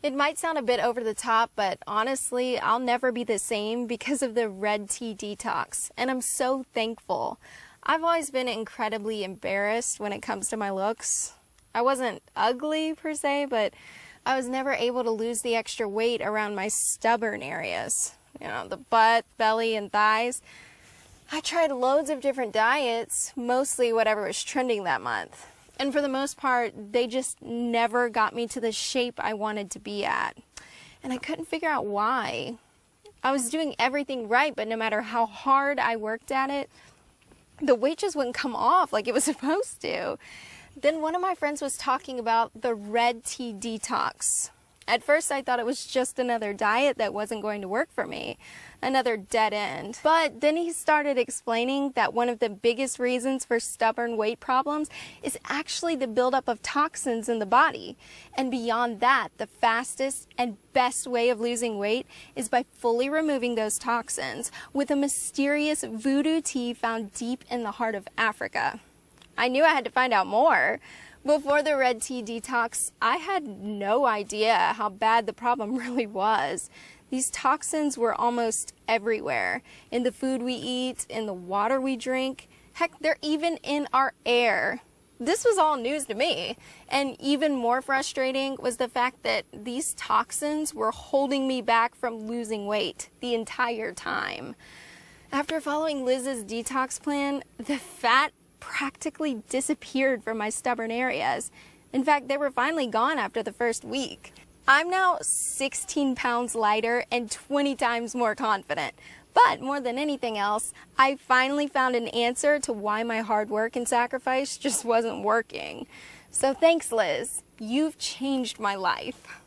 It might sound a bit over the top, but honestly, I'll never be the same because of the Red Tea Detox, and I'm so thankful. I've always been incredibly embarrassed when it comes to my looks. I wasn't ugly per se, but I was never able to lose the extra weight around my stubborn areas. You know, the butt, belly, and thighs. I tried loads of different diets, mostly whatever was trending that month. And for the most part, they just never got me to the shape I wanted to be at. And I couldn't figure out why. I was doing everything right, but no matter how hard I worked at it, the weight just wouldn't come off like it was supposed to. Then one of my friends was talking about the Red Tea Detox. At first, I thought it was just another diet that wasn't going to work for me, another dead end. But then he started explaining that one of the biggest reasons for stubborn weight problems is actually the buildup of toxins in the body. And beyond that, the fastest and best way of losing weight is by fully removing those toxins with a mysterious voodoo tea found deep in the heart of Africa. I knew I had to find out more. Before the Red Tea Detox, I had no idea how bad the problem really was. These toxins were almost everywhere. In the food we eat, in the water we drink. Heck, they're even in our air. This was all news to me. And even more frustrating was the fact that these toxins were holding me back from losing weight the entire time. After following Liz's detox plan, the fat practically disappeared from my stubborn areas. In fact, they were finally gone after the first week. I'm now 16 pounds lighter and 20 times more confident. But more than anything else, I finally found an answer to why my hard work and sacrifice just wasn't working. So thanks, Liz. You've changed my life.